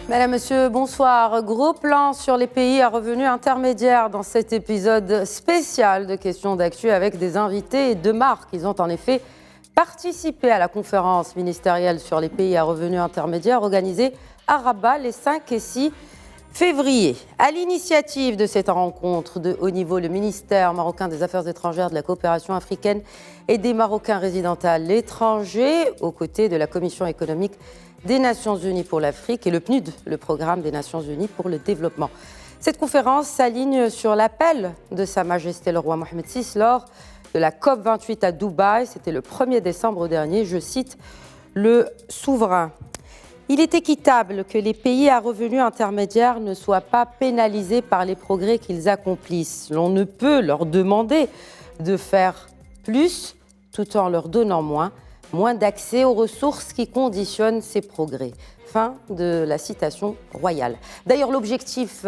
Mesdames, Messieurs, bonsoir. Gros plan sur les pays à revenus intermédiaires dans cet épisode spécial de questions d'actu avec des invités de marque. Ils ont en effet participé à la conférence ministérielle sur les pays à revenus intermédiaires organisée à Rabat les 5 et 6 février. À l'initiative de cette rencontre de haut niveau, le ministère marocain des Affaires étrangères, de la coopération africaine et des Marocains résidant à l'étranger, aux côtés de la Commission économique des Nations Unies pour l'Afrique et le PNUD, le Programme des Nations Unies pour le développement. Cette conférence s'aligne sur l'appel de Sa Majesté le roi Mohamed VI lors de la COP28 à Dubaï. C'était le 1er décembre dernier. Je cite le souverain. Il est équitable que les pays à revenus intermédiaires ne soient pas pénalisés par les progrès qu'ils accomplissent. L'on ne peut leur demander de faire plus tout en leur donnant moins d'accès aux ressources qui conditionnent ces progrès. Fin de la citation royale. D'ailleurs, l'objectif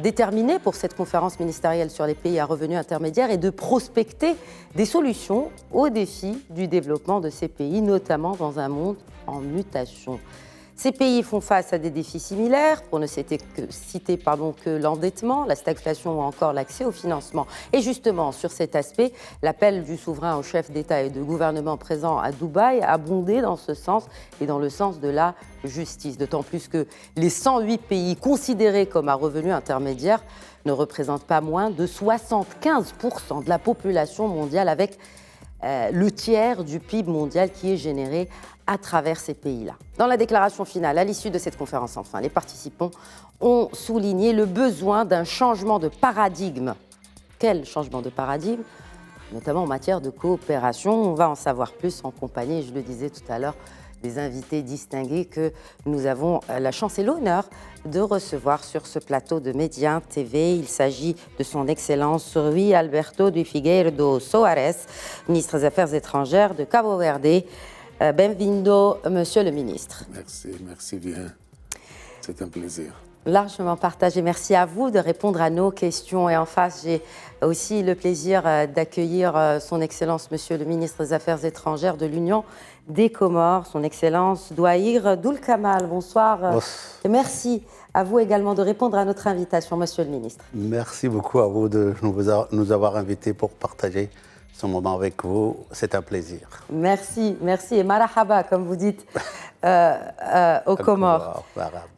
déterminé pour cette conférence ministérielle sur les pays à revenus intermédiaires est de prospecter des solutions aux défis du développement de ces pays, notamment dans un monde en mutation. Ces pays font face à des défis similaires, pour ne citer que l'endettement, la stagflation ou encore l'accès au financement. Et justement, sur cet aspect, l'appel du souverain aux chefs d'État et de gouvernement présents à Dubaï a abondé dans ce sens et dans le sens de la justice. D'autant plus que les 108 pays considérés comme à revenus intermédiaires ne représentent pas moins de 75% de la population mondiale, avec le tiers du PIB mondial qui est généré à travers ces pays-là. Dans la déclaration finale, à l'issue de cette conférence, enfin, les participants ont souligné le besoin d'un changement de paradigme. Quel changement de paradigme ? Notamment en matière de coopération. On va en savoir plus en compagnie, je le disais tout à l'heure, des invités distingués que nous avons la chance et l'honneur de recevoir sur ce plateau de Média TV. Il s'agit de son Excellence Rui Alberto de Figueiredo Soares, ministre des Affaires étrangères de Cabo Verde. Bienvenido, Monsieur le ministre. Merci bien. C'est un plaisir. Largement partagé. Merci à vous de répondre à nos questions. Et en face, j'ai aussi le plaisir d'accueillir son Excellence, Monsieur le ministre des Affaires étrangères de l'Union des Comores, son Excellence Douaïr Doul Kamal. Bonsoir. Et merci à vous également de répondre à notre invitation, Monsieur le ministre. Merci beaucoup à vous de nous avoir invités pour partager ce moment avec vous. C'est un plaisir. Merci. Et marahaba, comme vous dites aux Comores.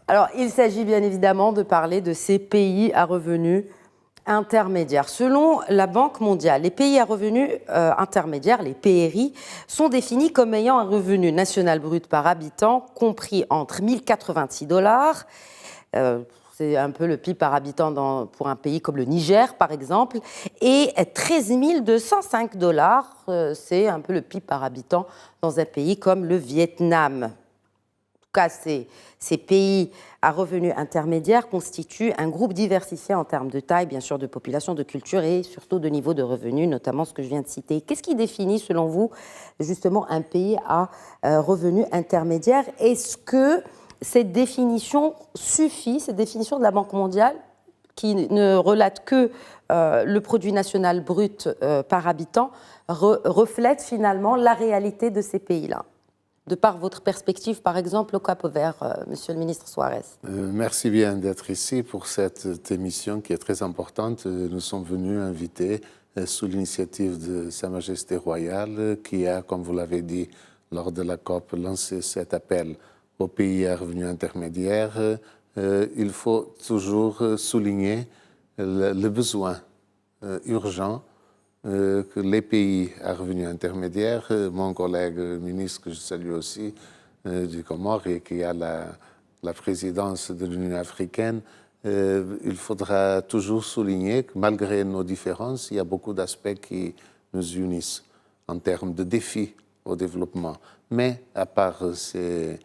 Alors, il s'agit bien évidemment de parler de ces pays à revenus intermédiaires. Selon la Banque mondiale, les pays à revenus intermédiaires, les PRI, sont définis comme ayant un revenu national brut par habitant compris entre $1086, c'est un peu le PIB par habitant pour un pays comme le Niger, par exemple, et $13 205, c'est un peu le PIB par habitant dans un pays comme le Vietnam. En tout cas, ces pays à revenus intermédiaires constituent un groupe diversifié en termes de taille, bien sûr, de population, de culture et surtout de niveau de revenus, notamment ce que je viens de citer. Qu'est-ce qui définit, selon vous, justement, un pays à revenus intermédiaires ? Est-ce que cette définition suffit, cette définition de la Banque mondiale, qui ne relate que le produit national brut par habitant, reflète finalement la réalité de ces pays-là, de par votre perspective, par exemple, au Cap-Vert, Monsieur le ministre Soares? Merci bien d'être ici pour cette émission qui est très importante. Nous sommes venus inviter, sous l'initiative de Sa Majesté royale, qui a, comme vous l'avez dit, lors de la COP, lancé cet appel aux pays à revenus intermédiaires. Il faut toujours souligner le besoin urgent que les pays à revenus intermédiaires, mon collègue ministre que je salue aussi du Comores et qui a la présidence de l'Union africaine, il faudra toujours souligner que malgré nos différences, il y a beaucoup d'aspects qui nous unissent en termes de défis au développement. Mais à part ces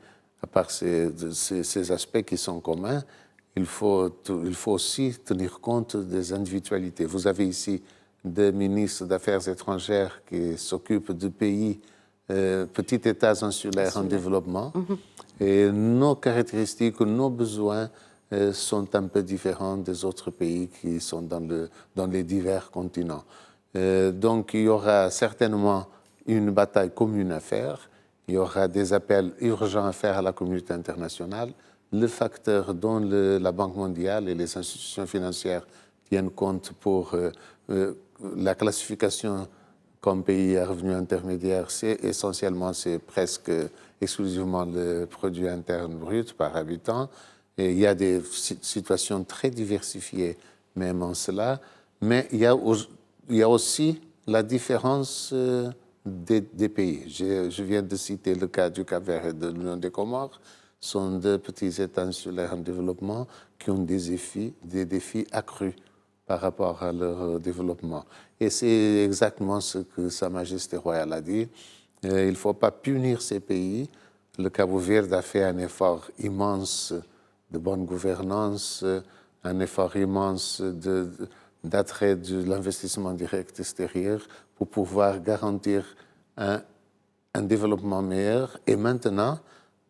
aspects qui sont communs, il faut aussi tenir compte des individualités. Vous avez ici des ministres d'Affaires étrangères qui s'occupent de pays, petits États insulaires en développement. Et nos caractéristiques, nos besoins sont un peu différents des autres pays qui sont dans les divers continents. Donc il y aura certainement une bataille commune à faire. Il y aura des appels urgents à faire à la communauté internationale. le facteur dont la Banque mondiale et les institutions financières tiennent compte pour la classification comme pays à revenu intermédiaire, c'est presque exclusivement le produit interne brut par habitant. Et il y a des situations très diversifiées même en cela, mais il y a aussi la différence des pays. Je viens de citer le cas du Cap-Vert et de l'Union des Comores. Ce sont deux petits États insulaires en développement qui ont des défis accrus par rapport à leur développement. Et c'est exactement ce que Sa Majesté royale a dit. Il ne faut pas punir ces pays. Le Cabo-Verde a fait un effort immense de bonne gouvernance, un effort immense d'attrait de l'investissement direct extérieur pour pouvoir garantir un développement meilleur. Et maintenant,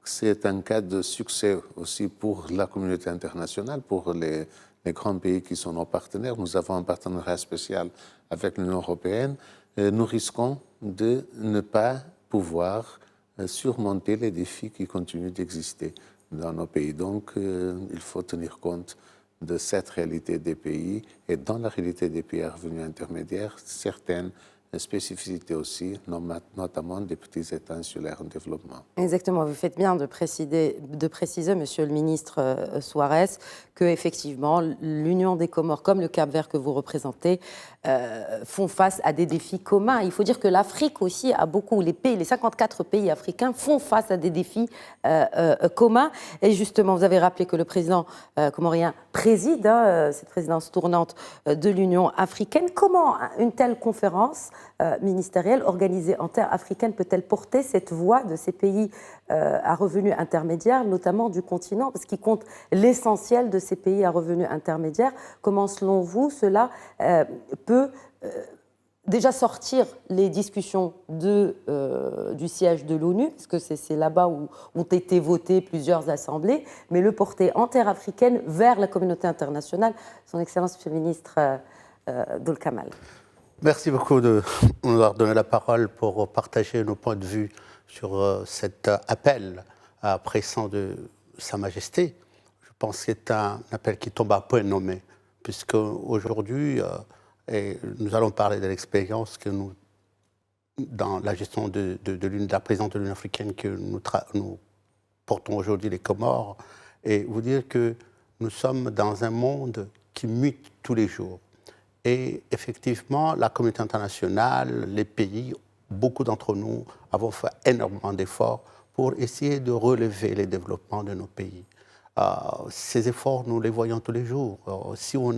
c'est un cas de succès aussi pour la communauté internationale, pour les grands pays qui sont nos partenaires. Nous avons un partenariat spécial avec l'Union européenne. Nous risquons de ne pas pouvoir surmonter les défis qui continuent d'exister dans nos pays. Donc, il faut tenir compte de cette réalité des pays et dans la réalité des pays à revenus intermédiaires, certaines spécificités aussi, notamment des petits États insulaires en développement. Exactement, vous faites bien de préciser, Monsieur le ministre Suarez, que effectivement l'Union des Comores, comme le Cap-Vert que vous représentez, font face à des défis communs. Il faut dire que l'Afrique aussi a beaucoup, les 54 pays africains font face à des défis communs. Et justement, vous avez rappelé que le président comorien préside cette présidence tournante de l'Union africaine. Comment une telle conférence ministérielle organisée en terre africaine peut-elle porter cette voix de ces pays à revenus intermédiaires, notamment du continent, parce qu'il compte l'essentiel de ces pays à revenus intermédiaires? Comment, selon vous, cela peut déjà sortir les discussions du siège de l'ONU, parce que c'est là-bas où ont été votées plusieurs assemblées, mais le porter en terre africaine vers la communauté internationale? Son Excellence, Monsieur le ministre Doul Kamal. Merci beaucoup de nous avoir donné la parole pour partager nos points de vue sur cet appel pressant de Sa Majesté. Je pense que c'est un appel qui tombe à point nommé, puisque aujourd'hui, et nous allons parler de l'expérience que nous, dans la gestion de la présidence de l'Union africaine que nous portons aujourd'hui, les Comores, et vous dire que nous sommes dans un monde qui mute tous les jours. Et effectivement, la communauté internationale, les pays, beaucoup d'entre nous avons fait énormément d'efforts pour essayer de relever les développements de nos pays. Ces efforts, nous les voyons tous les jours. Si on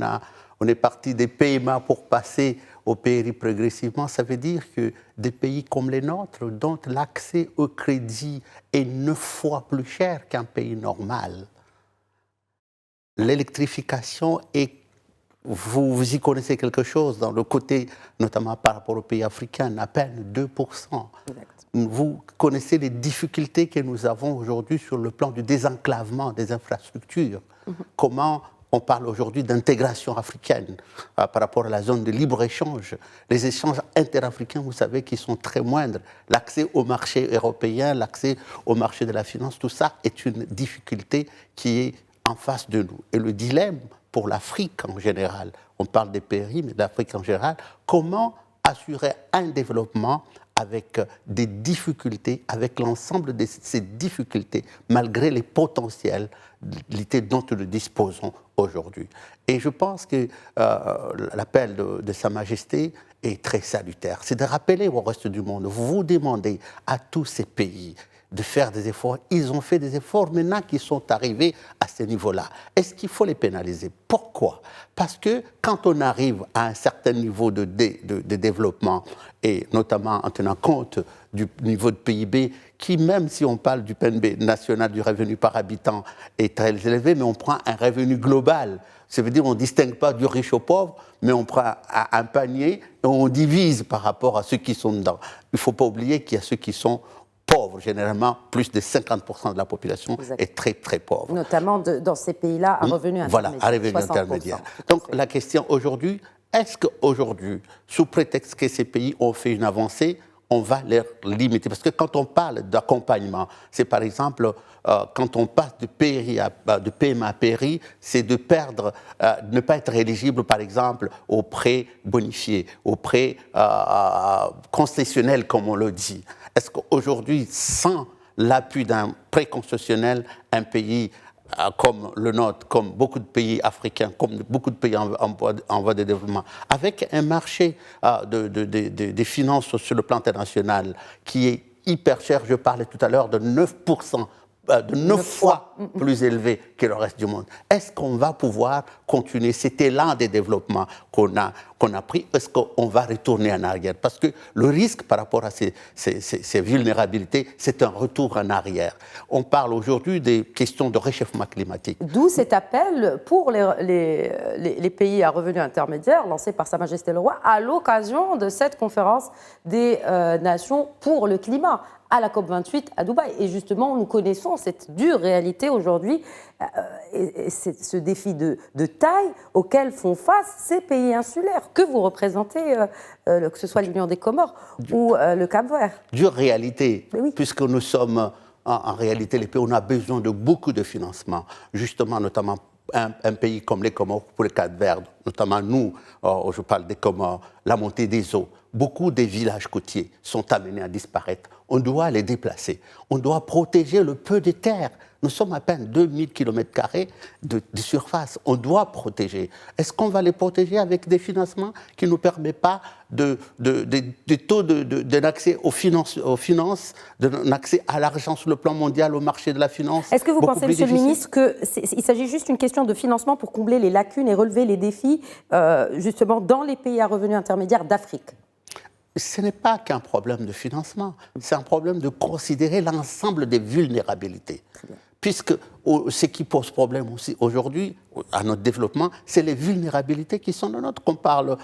est parti des PMA pour passer au PRI progressivement, ça veut dire que des pays comme les nôtres, dont l'accès au crédit est 9 fois plus cher qu'un pays normal, l'électrification est... Vous y connaissez quelque chose dans le côté, notamment par rapport aux pays africains, à peine 2%. Exact. Vous connaissez les difficultés que nous avons aujourd'hui sur le plan du désenclavement des infrastructures. Comment on parle aujourd'hui d'intégration africaine par rapport à la zone de libre-échange. Les échanges interafricains, vous savez, qui sont très moindres. L'accès au marché européen, l'accès au marché de la finance, tout ça est une difficulté qui est en face de nous. Et le dilemme pour l'Afrique en général, on parle des PRI, mais de l'Afrique en général, comment assurer un développement avec des difficultés, avec l'ensemble de ces difficultés, malgré les potentialités dont nous disposons aujourd'hui. Et je pense que l'appel de Sa Majesté est très salutaire. C'est de rappeler au reste du monde, vous demandez à tous ces pays de faire des efforts. Ils ont fait des efforts maintenant qu'ils sont arrivés à ce niveau-là. Est-ce qu'il faut les pénaliser? Pourquoi? Parce que quand on arrive à un certain niveau de développement, et notamment en tenant compte du niveau de PIB, qui même si on parle du PNB national, du revenu par habitant, est très élevé, mais on prend un revenu global. Ça veut dire qu'on ne distingue pas du riche au pauvre, mais on prend un panier et on divise par rapport à ceux qui sont dedans. Il ne faut pas oublier qu'il y a ceux qui sont pauvres, généralement, plus de 50% de la population est très, très pauvre. Notamment dans ces pays-là, à revenus intermédiaires. Voilà, à revenus intermédiaires. Donc, la question aujourd'hui, est-ce qu'aujourd'hui, sous prétexte que ces pays ont fait une avancée, on va les limiter. Parce que quand on parle d'accompagnement, c'est par exemple, quand on passe de PMA à PRI, c'est de perdre, ne pas être éligible, par exemple, aux prêts bonifiés, aux prêts concessionnels, comme on le dit. Est-ce qu'aujourd'hui, sans l'appui d'un prêt concessionnel, un pays comme le nôtre, comme beaucoup de pays africains, comme beaucoup de pays en voie de développement, avec un marché des finances sur le plan international qui est hyper cher, je parlais tout à l'heure de 9%, de 9 fois plus élevé que le reste du monde. Est-ce qu'on va pouvoir continuer cet élan de développement qu'on a pris? Est-ce qu'on va retourner en arrière? Parce que le risque par rapport à ces vulnérabilités, c'est un retour en arrière. On parle aujourd'hui des questions de réchauffement climatique. D'où cet appel pour les pays à revenus intermédiaires lancé par Sa Majesté le Roi à l'occasion de cette conférence des nations pour le climat à la COP28 à Dubaï. Et justement, nous connaissons cette dure réalité aujourd'hui et ce défi de taille auquel font face ces pays insulaires que vous représentez, que ce soit l'Union des Comores ou le Cap-Vert. Dure réalité, oui. Puisque nous sommes en réalité les pays, on a besoin de beaucoup de financement, justement, notamment un pays comme les Comores, pour le Cap-Vert, notamment nous, je parle des Comores, la montée des eaux. Beaucoup des villages côtiers sont amenés à disparaître. On doit les déplacer. On doit protéger le peu de terre. Nous sommes à peine 2000 km² de surface. On doit protéger. Est-ce qu'on va les protéger avec des financements qui ne nous permettent pas de taux d'accès aux finances, d'accès à l'argent sur le plan mondial, au marché de la finance? Est-ce que vous pensez, Monsieur le Ministre, qu'il s'agit juste d'une question de financement pour combler les lacunes et relever les défis, justement, dans les pays à revenus intermédiaires d'Afrique? Ce n'est pas qu'un problème de financement, c'est un problème de considérer l'ensemble des vulnérabilités. Puisque ce qui pose problème aussi aujourd'hui à notre développement, c'est les vulnérabilités qui sont les nôtres. On parle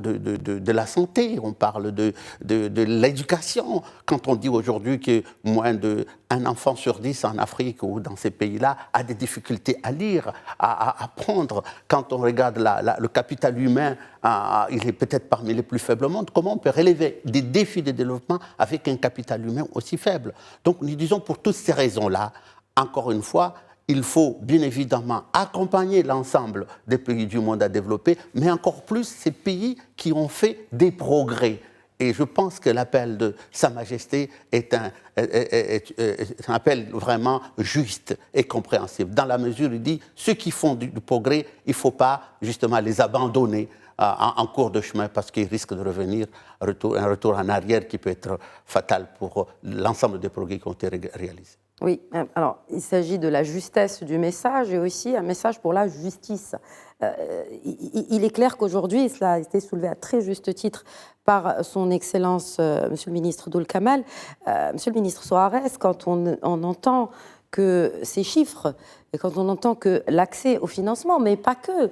de la santé, on parle de l'éducation. Quand on dit aujourd'hui que moins d'un enfant sur 10 en Afrique ou dans ces pays-là a des difficultés à lire, à apprendre, quand on regarde le capital humain, il est peut-être parmi les plus faibles au monde, comment on peut relever des défis de développement avec un capital humain aussi faible? Donc nous disons pour toutes ces raisons-là, encore une fois, il faut bien évidemment accompagner l'ensemble des pays du monde à développer, mais encore plus ces pays qui ont fait des progrès. Et je pense que l'appel de Sa Majesté est un appel vraiment juste et compréhensible, dans la mesure où il dit ceux qui font du progrès, il ne faut pas justement les abandonner en cours de chemin parce qu'ils risquent de revenir, un retour en arrière qui peut être fatal pour l'ensemble des progrès qui ont été réalisés. Oui, alors il s'agit de la justesse du message et aussi un message pour la justice. Il est clair qu'aujourd'hui, cela a été soulevé à très juste titre par son Excellence, Monsieur le ministre Doul Kamel, Monsieur le ministre Soares, quand on entend que ces chiffres, et quand on entend que l'accès au financement, mais pas que,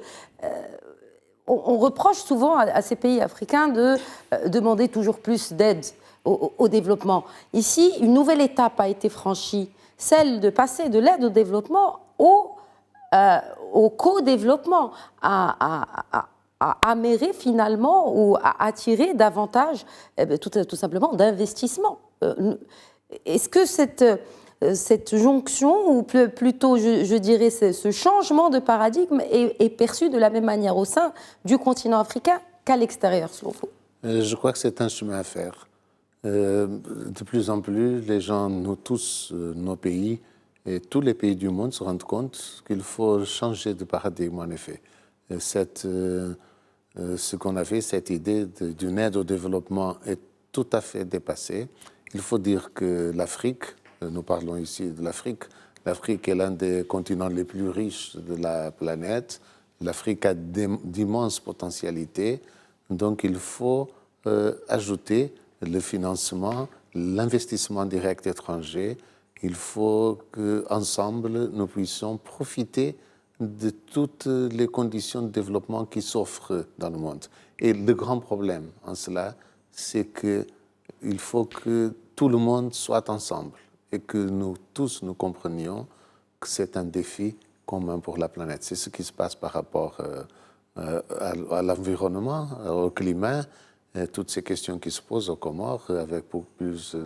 on reproche souvent à ces pays africains de demander toujours plus d'aide au développement. Ici, une nouvelle étape a été franchie, celle de passer de l'aide au développement au co-développement, à amérer finalement ou à attirer davantage, tout simplement, d'investissement. Est-ce que cette jonction, ou plutôt, je dirais, ce changement de paradigme est perçu de la même manière au sein du continent africain qu'à l'extérieur, selon vous? Je crois que c'est un chemin à faire. De plus en plus, les gens, nous tous, nos pays et tous les pays du monde se rendent compte qu'il faut changer de paradigme, en effet. Ce qu'on a fait, cette idée d'une aide au développement est tout à fait dépassée. Il faut dire que l'Afrique, nous parlons ici de l'Afrique, l'Afrique est l'un des continents les plus riches de la planète. L'Afrique a d'immenses potentialités, donc il faut ajouter le financement, l'investissement direct étranger. Il faut qu'ensemble, nous puissions profiter de toutes les conditions de développement qui s'offrent dans le monde. Et le grand problème en cela, c'est qu'il faut que tout le monde soit ensemble et que nous tous nous comprenions que c'est un défi commun pour la planète. C'est ce qui se passe par rapport à l'environnement, au climat. toutes ces questions qui se posent aux Comores, avec beaucoup plus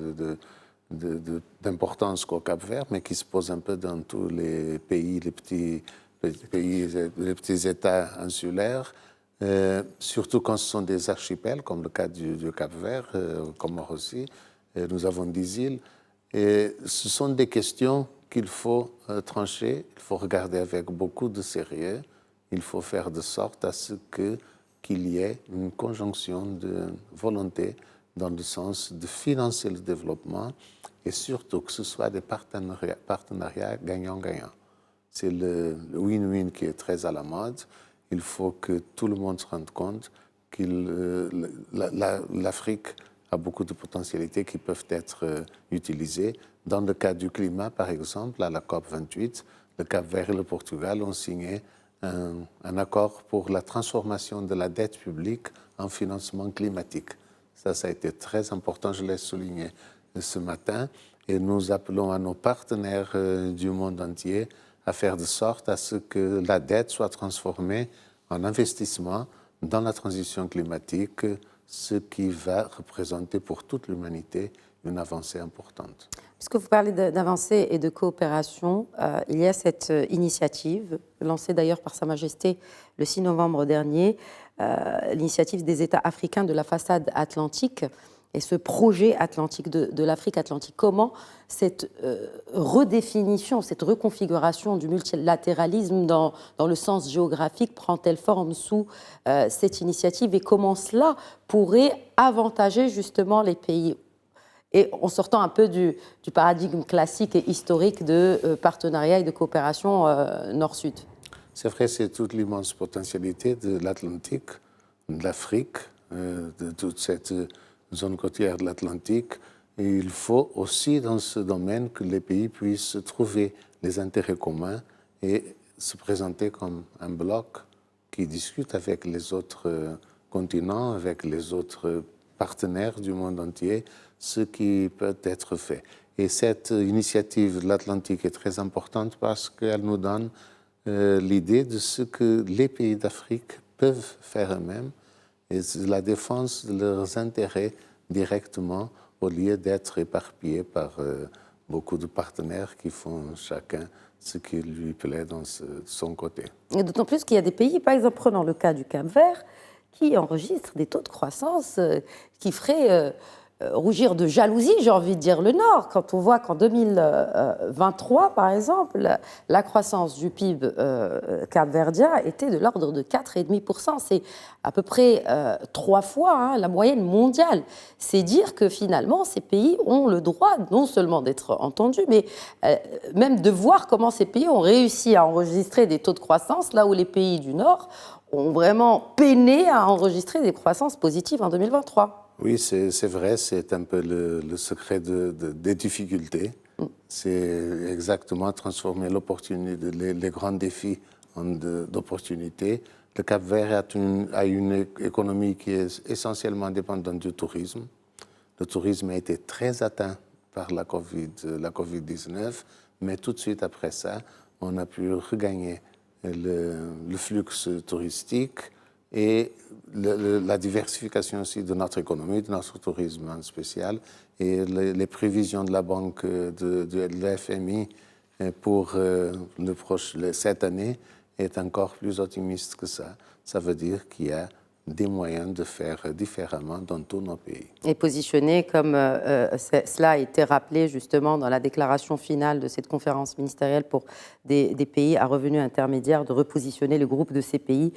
d'importance qu'au Cap-Vert, mais qui se posent un peu dans tous les pays, les petits États insulaires, surtout quand ce sont des archipels, comme le cas du Cap-Vert, Comores aussi. Nous avons 10 îles. Et ce sont des questions qu'il faut trancher, il faut regarder avec beaucoup de sérieux. Il faut faire de sorte à ce qu'il y ait une conjonction de volonté dans le sens de financer le développement et surtout que ce soit des partenariats gagnant-gagnant. C'est le win-win qui est très à la mode. Il faut que tout le monde se rende compte que l'Afrique a beaucoup de potentialités qui peuvent être utilisées. Dans le cas du climat, par exemple, à la COP28, le Cap-Vert et le Portugal ont signé un accord pour la transformation de la dette publique en financement climatique. Ça a été très important, je l'ai souligné ce matin. Et nous appelons à nos partenaires du monde entier à faire de sorte à ce que la dette soit transformée en investissement dans la transition climatique, ce qui va représenter pour toute l'humanité une avancée importante. Puisque vous parlez d'avancée et de coopération, il y a cette initiative, lancée d'ailleurs par Sa Majesté le 6 novembre dernier, l'initiative des États africains de la façade atlantique et ce projet atlantique de l'Afrique atlantique. Comment cette redéfinition, cette reconfiguration du multilatéralisme dans le sens géographique prend-elle forme sous cette initiative et comment cela pourrait avantager justement les pays ? Et en sortant un peu du paradigme classique et historique de partenariat et de coopération nord-sud. C'est vrai, c'est toute l'immense potentialité de l'Atlantique, de l'Afrique, de toute cette zone côtière de l'Atlantique. Et il faut aussi, dans ce domaine, que les pays puissent trouver les intérêts communs et se présenter comme un bloc qui discute avec les autres continents, avec les autres partenaires du monde entier, ce qui peut être fait. Et cette initiative de l'Atlantique est très importante parce qu'elle nous donne l'idée de ce que les pays d'Afrique peuvent faire eux-mêmes et la défense de leurs intérêts directement au lieu d'être éparpillés par beaucoup de partenaires qui font chacun ce qui lui plaît de son côté. Et d'autant plus qu'il y a des pays, par exemple, prenons le cas du Cap-Vert, qui enregistrent des taux de croissance qui feraient rougir de jalousie, j'ai envie de dire, le Nord. Quand on voit qu'en 2023, par exemple, la croissance du PIB capverdien était de l'ordre de 4,5%. C'est à peu près 3 fois la moyenne mondiale. C'est dire que finalement, ces pays ont le droit non seulement d'être entendus, mais même de voir comment ces pays ont réussi à enregistrer des taux de croissance, là où les pays du Nord ont vraiment peiné à enregistrer des croissances positives en 2023. Oui, c'est vrai, c'est un peu le secret des difficultés. C'est exactement transformer l'opportunité, les grands défis en d'opportunités. Le Cap-Vert a une économie qui est essentiellement dépendante du tourisme. Le tourisme a été très atteint par la Covid-19, mais tout de suite après ça, on a pu regagner le flux touristique et la diversification aussi de notre économie, de notre tourisme en spécial, et les prévisions de la banque de l'FMI pour cette année est encore plus optimiste que ça. Ça veut dire qu'il y a des moyens de faire différemment dans tous nos pays. Et positionné comme cela a été rappelé justement dans la déclaration finale de cette conférence ministérielle pour des pays à revenus intermédiaires, de repositionner le groupe de ces pays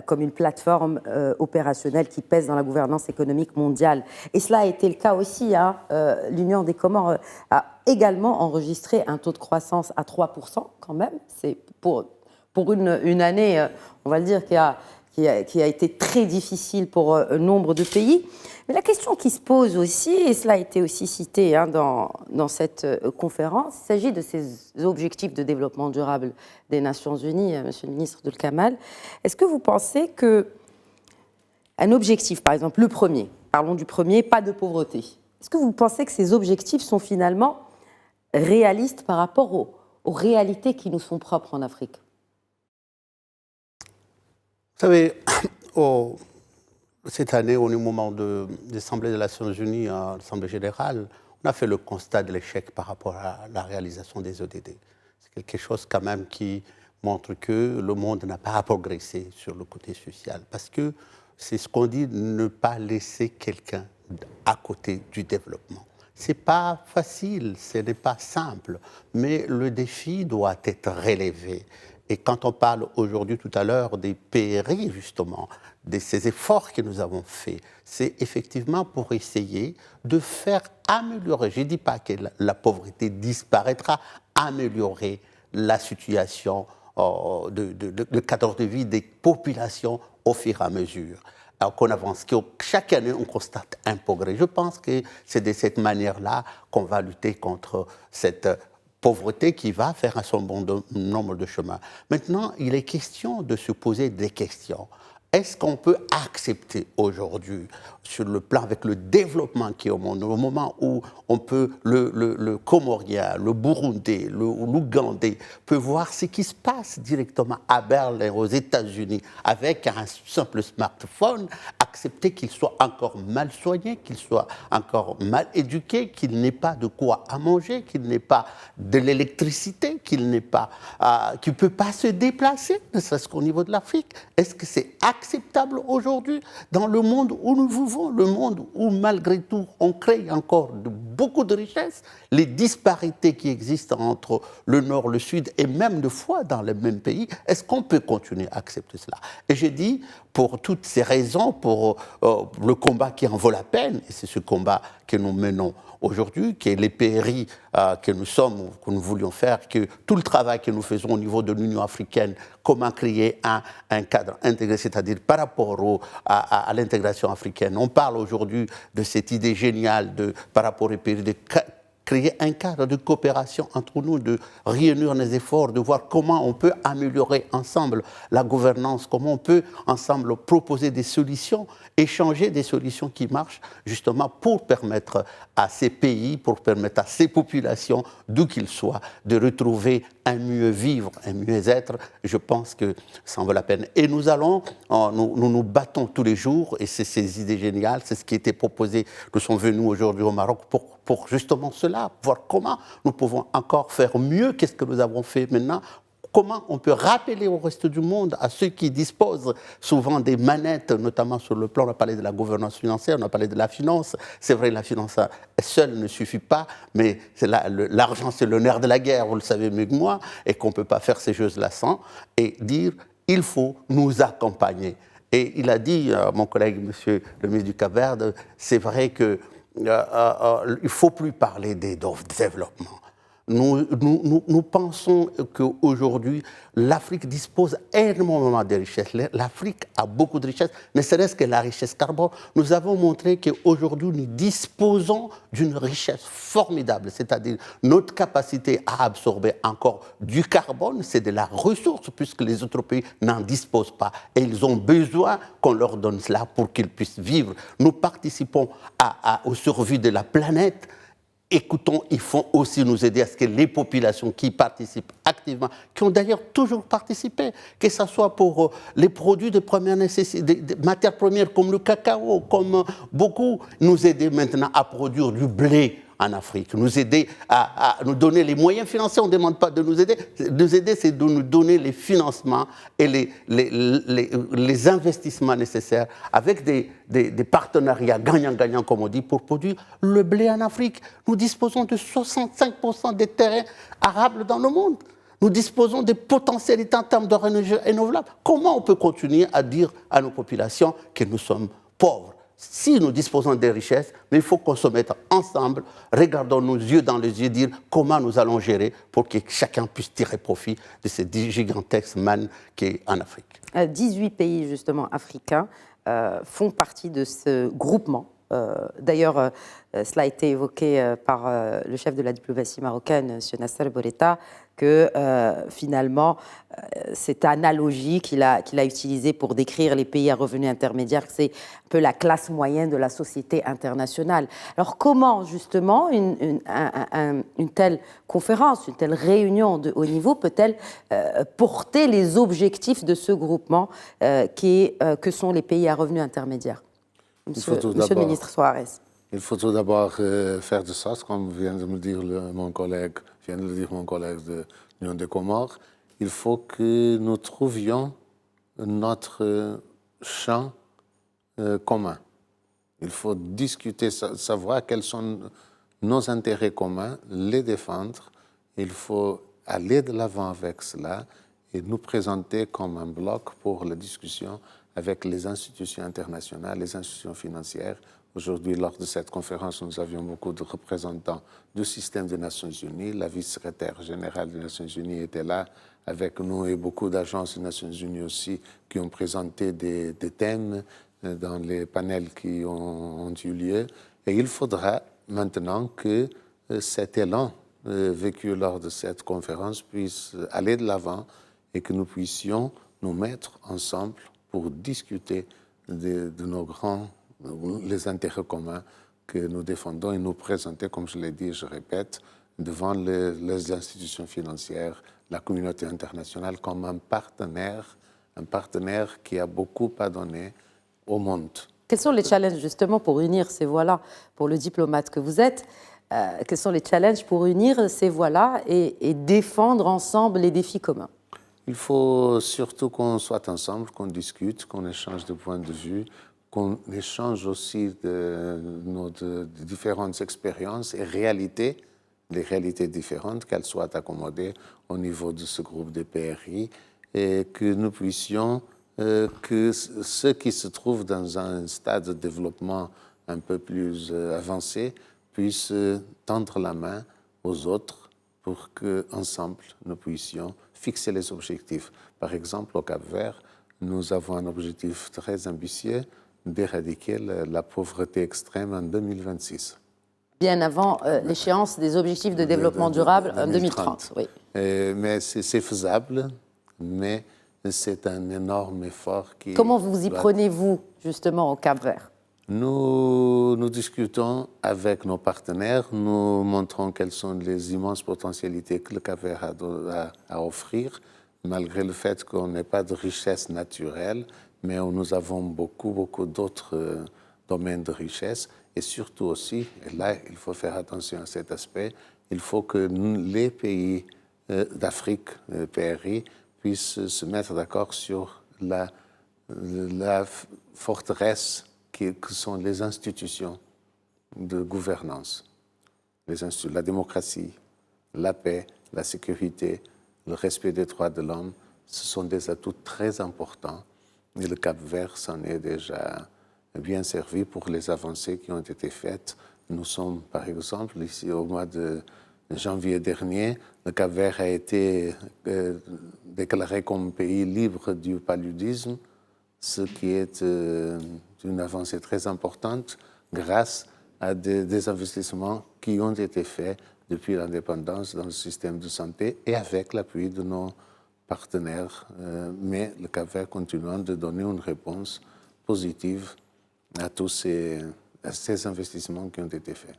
comme une plateforme opérationnelle qui pèse dans la gouvernance économique mondiale. Et cela a été le cas aussi. L'Union des Comores a également enregistré un taux de croissance à 3% quand même. C'est pour une année, on va le dire, qui a été très difficile pour nombre de pays. Mais la question qui se pose aussi, et cela a été aussi cité dans cette conférence, il s'agit de ces objectifs de développement durable des Nations Unies, Monsieur le ministre Abdul Kamal. Est-ce que vous pensez qu'un objectif, par exemple le premier, parlons du premier, pas de pauvreté, est-ce que vous pensez que ces objectifs sont finalement réalistes par rapport aux réalités qui nous sont propres en Afrique ? Vous savez, cette année, au moment de l'Assemblée des Nations Unies, à l'Assemblée générale, on a fait le constat de l'échec par rapport à la réalisation des ODD. C'est quelque chose quand même qui montre que le monde n'a pas progressé sur le côté social. Parce que c'est ce qu'on dit, ne pas laisser quelqu'un à côté du développement. Ce n'est pas facile, ce n'est pas simple, mais le défi doit être relevé. Et quand on parle aujourd'hui, tout à l'heure, des PRI, justement, de ces efforts que nous avons faits, c'est effectivement pour essayer de faire améliorer, je ne dis pas que la pauvreté disparaîtra, améliorer la situation, le cadre de vie des populations au fur et à mesure. Alors qu'on avance, chaque année on constate un progrès. Je pense que c'est de cette manière-là qu'on va lutter contre cette pauvreté qui va faire un certain nombre de chemins. Maintenant, il est question de se poser des questions. Est-ce qu'on peut accepter aujourd'hui, sur le plan avec le développement qui est au monde, au moment où on peut, le Comorien, le Burundais, l'Ougandais peut voir ce qui se passe directement à Berlin, aux États-Unis, avec un simple smartphone, accepter qu'il soit encore mal soigné, qu'il soit encore mal éduqué, qu'il n'ait pas de quoi à manger, qu'il n'ait pas de l'électricité, qu'il ne peut pas se déplacer, ne serait-ce qu'au niveau de l'Afrique. Est-ce que c'est acceptable aujourd'hui dans le monde où nous vivons, le monde où malgré tout on crée encore beaucoup de richesses, les disparités qui existent entre le Nord, le Sud et même de fois dans le même pays, est-ce qu'on peut continuer à accepter cela? Et j'ai dit, pour toutes ces raisons, pour le combat qui en vaut la peine, et c'est ce combat que nous menons aujourd'hui, qui est les PRI que nous voulions faire, que tout le travail que nous faisons au niveau de l'Union africaine, comment créer un cadre intégré, c'est-à-dire par rapport à l'intégration africaine. On parle aujourd'hui de cette idée géniale par rapport aux PRI, de créer un cadre de coopération entre nous, de réunir nos efforts, de voir comment on peut améliorer ensemble la gouvernance, comment on peut ensemble proposer des solutions, échanger des solutions qui marchent justement pour permettre à ces pays, pour permettre à ces populations, d'où qu'ils soient, de retrouver un mieux vivre, un mieux être. Je pense que ça en vaut la peine. Et nous nous battons tous les jours, et c'est ces idées géniales, c'est ce qui était proposé. Nous sommes venus aujourd'hui au Maroc pour justement cela, voir comment nous pouvons encore faire mieux que ce que nous avons fait maintenant. Comment on peut rappeler au reste du monde, à ceux qui disposent souvent des manettes, notamment sur le plan, on a parlé de la gouvernance financière, on a parlé de la finance. C'est vrai, la finance seule ne suffit pas, mais l'argent, c'est le nerf de la guerre, vous le savez mieux que moi, et qu'on ne peut pas faire ces choses-là sans, et dire, il faut nous accompagner. Et il a dit, mon collègue, monsieur le ministre du Cap-Vert, c'est vrai qu'il ne faut plus parler des développement. Nous pensons qu'aujourd'hui, l'Afrique dispose énormément de richesses. L'Afrique a beaucoup de richesses, ne serait-ce que la richesse carbone. Nous avons montré qu'aujourd'hui, nous disposons d'une richesse formidable, c'est-à-dire notre capacité à absorber encore du carbone, c'est de la ressource, puisque les autres pays n'en disposent pas. Et ils ont besoin qu'on leur donne cela pour qu'ils puissent vivre. Nous participons aux survies de la planète. Écoutons, ils font aussi nous aider à ce que les populations qui participent activement, qui ont d'ailleurs toujours participé, que ce soit pour les produits de première nécessité, des matières premières comme le cacao, comme beaucoup, nous aider maintenant à produire du blé en Afrique, nous aider à nous donner les moyens financiers. On ne demande pas de nous aider. Nous aider, c'est de nous donner les financements et les investissements nécessaires avec des partenariats gagnant-gagnant, comme on dit, pour produire le blé en Afrique. Nous disposons de 65% des terrains arables dans le monde. Nous disposons de potentialités en termes de renouvelables. Comment on peut continuer à dire à nos populations que nous sommes pauvres? Si nous disposons des richesses, mais il faut qu'on se mette ensemble, regardons nos yeux dans les yeux, dire comment nous allons gérer pour que chacun puisse tirer profit de cette gigantesque manne qui est en Afrique. 18 pays, justement, africains font partie de ce groupement. D'ailleurs, cela a été évoqué par le chef de la diplomatie marocaine, M. Nasser Bourita, que finalement, cette analogie qu'il a utilisée pour décrire les pays à revenus intermédiaires, c'est un peu la classe moyenne de la société internationale. Alors comment, justement, une telle conférence, une telle réunion de haut niveau peut-elle porter les objectifs de ce groupement que sont les pays à revenus intermédiaires ? Monsieur le ministre Soares. Il faut tout d'abord faire de sorte, comme vient de me dire mon collègue de l'Union des Comores, il faut que nous trouvions notre champ commun. Il faut discuter, savoir quels sont nos intérêts communs, les défendre. Il faut aller de l'avant avec cela et nous présenter comme un bloc pour la discussion avec les institutions internationales, les institutions financières. Aujourd'hui, lors de cette conférence, nous avions beaucoup de représentants du système des Nations Unies. La vice-secrétaire générale des Nations Unies était là avec nous et beaucoup d'agences des Nations Unies aussi qui ont présenté des thèmes dans les panels qui ont eu lieu. Et il faudra maintenant que cet élan vécu lors de cette conférence puisse aller de l'avant et que nous puissions nous mettre ensemble pour discuter de nos les intérêts communs que nous défendons et nous présenter, comme je l'ai dit et je répète, devant les institutions financières, la communauté internationale, comme un partenaire qui a beaucoup à donner au monde. Quels sont les challenges justement pour unir ces voix-là, pour le diplomate que vous êtes? Quels sont les challenges pour unir ces voix-là et défendre ensemble les défis communs? Il faut surtout qu'on soit ensemble, qu'on discute, qu'on échange de points de vue, qu'on échange aussi de différentes expériences et réalités, des réalités différentes, qu'elles soient accommodées au niveau de ce groupe de PRI, et que nous puissions, que ceux qui se trouvent dans un stade de développement un peu plus avancé puissent tendre la main aux autres pour qu'ensemble nous puissions fixer les objectifs. Par exemple, au Cap-Vert, nous avons un objectif très ambitieux d'éradiquer la pauvreté extrême en 2026. Bien avant l'échéance des objectifs de développement durable en 2030. Oui. Mais c'est faisable, mais c'est un énorme effort qui... Comment vous y prenez-vous, justement, au Cap-Vert? Nous discutons avec nos partenaires, nous montrons quelles sont les immenses potentialités que le Cap-Vert a à offrir, malgré le fait qu'on n'ait pas de richesse naturelle, mais nous avons beaucoup d'autres domaines de richesse. Et surtout aussi, et là, il faut faire attention à cet aspect, il faut que les pays d'Afrique, PRI, puissent se mettre d'accord sur la forteresse que sont les institutions de gouvernance, la démocratie, la paix, la sécurité, le respect des droits de l'homme. Ce sont des atouts très importants et le Cap-Vert s'en est déjà bien servi pour les avancées qui ont été faites. Nous sommes, par exemple, ici au mois de janvier dernier, le Cap-Vert a été déclaré comme pays libre du paludisme, ce qui est une avancée très importante grâce à des investissements qui ont été faits depuis l'indépendance dans le système de santé et avec l'appui de nos partenaires. Mais le Cap-Vert continuant de donner une réponse positive à tous ces investissements qui ont été faits.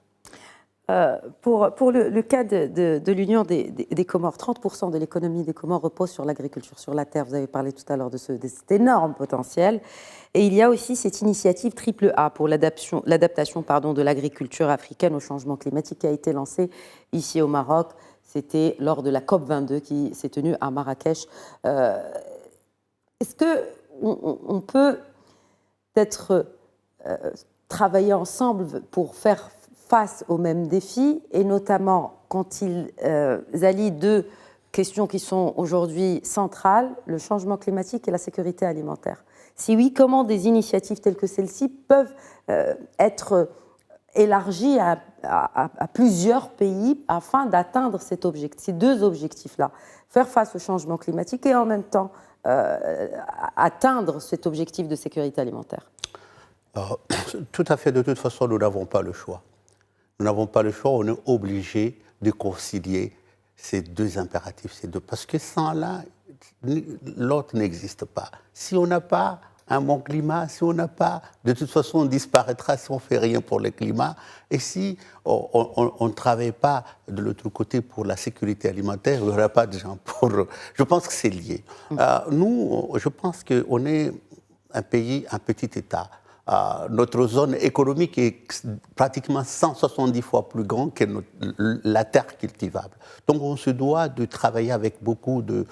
Pour le cas de l'Union des Comores, 30% de l'économie des Comores repose sur l'agriculture, sur la terre. Vous avez parlé tout à l'heure de cet énorme potentiel. Et il y a aussi cette initiative triple A pour l'adaptation de l'agriculture africaine au changement climatique qui a été lancée ici au Maroc. C'était lors de la COP22 qui s'est tenue à Marrakech. Est-ce qu'on peut peut-être travailler ensemble pour faire face aux mêmes défis, et notamment quand ils allient deux questions qui sont aujourd'hui centrales, le changement climatique et la sécurité alimentaire? Si oui, comment des initiatives telles que celle-ci peuvent être élargies à plusieurs pays afin d'atteindre ces deux objectifs-là, faire face au changement climatique et en même temps atteindre cet objectif de sécurité alimentaire? Tout à fait, de toute façon, nous n'avons pas le choix. Nous n'avons pas le choix, on est obligé de concilier ces deux impératifs, parce que sans l'un, l'autre n'existe pas. Si on n'a pas un bon climat, si on n'a pas, de toute façon, on disparaîtra si on ne fait rien pour le climat. Et si on ne travaille pas de l'autre côté pour la sécurité alimentaire, il n'y aura pas de gens pour... Je pense que c'est lié. Nous, je pense qu'on est un pays, un petit État. notre zone économique est pratiquement 170 fois plus grande que la terre cultivable. Donc on se doit de travailler avec beaucoup de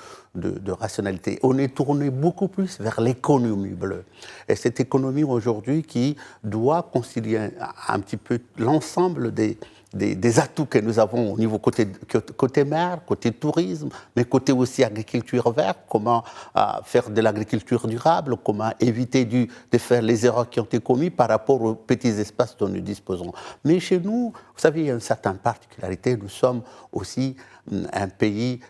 rationalité. On est tourné beaucoup plus vers l'économie bleue. Et cette économie aujourd'hui qui doit concilier un petit peu l'ensemble des atouts que nous avons au niveau côté mer, côté tourisme, mais côté aussi agriculture verte, comment faire de l'agriculture durable, comment éviter de faire les erreurs qui ont été commises par rapport aux petits espaces dont nous disposons. Mais chez nous, vous savez, il y a une certaine particularité, nous sommes aussi un pays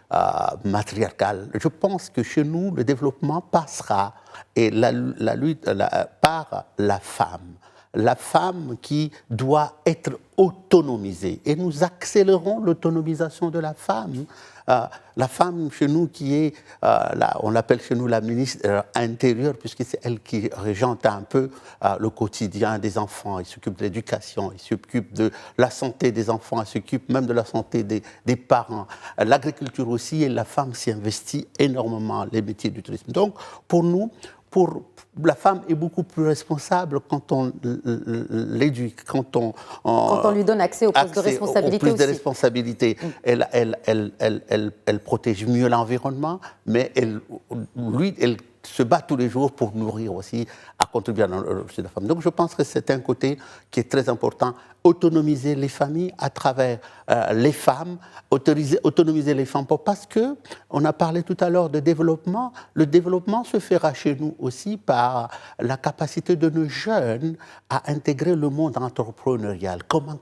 matriarcal. Je pense que chez nous, le développement passera et la lutte par la femme. La femme qui doit être autonomisée. Et nous accélérons l'autonomisation de la femme. La femme chez nous qui est, on l'appelle chez nous la ministre intérieure, puisque c'est elle qui régente un peu le quotidien des enfants. Elle s'occupe de l'éducation, elle s'occupe de la santé des enfants, elle s'occupe même de la santé des parents. L'agriculture aussi, et la femme s'y investit énormément, les métiers du tourisme. Donc, pour nous, la femme est beaucoup plus responsable quand on l'éduque, quand on lui donne accès aux postes de responsabilité aussi. Responsabilité. Elle protège mieux l'environnement, mais elle se bat tous les jours pour nourrir aussi, à contribuer à l'enjeu de la femme. Donc je pense que c'est un côté qui est très important. Autonomiser les familles à travers les femmes, autonomiser les femmes, parce qu'on a parlé tout à l'heure de développement. Le développement se fera chez nous aussi par la capacité de nos jeunes à intégrer le monde entrepreneurial. Comment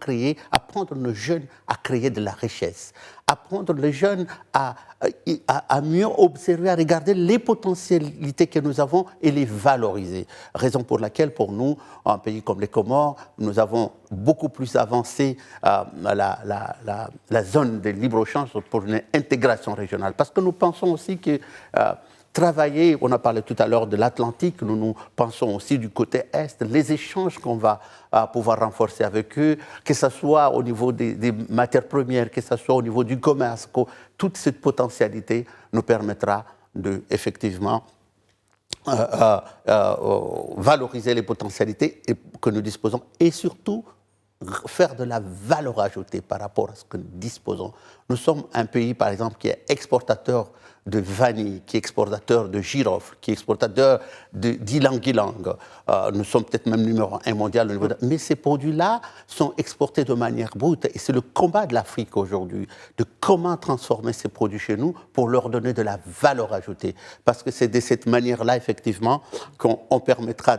apprendre nos jeunes à créer de la richesse, apprendre les jeunes à mieux observer, à regarder les potentialités que nous avons et les valoriser. Raison pour laquelle, pour nous, un pays comme les Comores, nous avons beaucoup plus avancé la zone de libre-échange pour une intégration régionale. Parce que nous pensons aussi que travailler, on a parlé tout à l'heure de l'Atlantique, nous pensons aussi du côté Est, les échanges qu'on va pouvoir renforcer avec eux, que ce soit au niveau des matières premières, que ce soit au niveau du commerce, toute cette potentialité nous permettra de, effectivement, valoriser les potentialités que nous disposons et surtout faire de la valeur ajoutée par rapport à ce que nous disposons. Nous sommes un pays, par exemple, qui est exportateur de vanille, qui est exportateur de girofle, qui est exportateur d'ylang-ylang. Nous sommes peut-être même numéro 1 mondial au niveau mais ces produits-là sont exportés de manière brute. Et c'est le combat de l'Afrique aujourd'hui, de comment transformer ces produits chez nous pour leur donner de la valeur ajoutée. Parce que c'est de cette manière-là, effectivement, qu'on permettra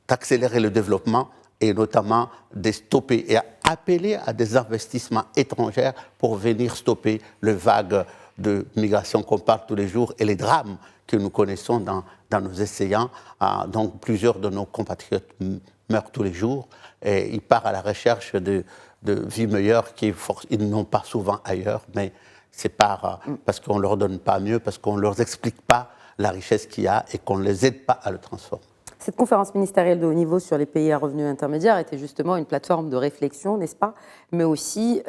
d'accélérer le développement et notamment de stopper et appeler à des investissements étrangers pour venir stopper le vague de migration qu'on parle tous les jours et les drames que nous connaissons dans nos océans. Donc plusieurs de nos compatriotes meurent tous les jours et ils partent à la recherche de vie meilleure qu'ils n'ont pas souvent ailleurs, mais c'est parce qu'on ne leur donne pas mieux, parce qu'on ne leur explique pas la richesse qu'il y a et qu'on ne les aide pas à le transformer. Cette conférence ministérielle de haut niveau sur les pays à revenus intermédiaires était justement une plateforme de réflexion, n'est-ce pas, mais aussi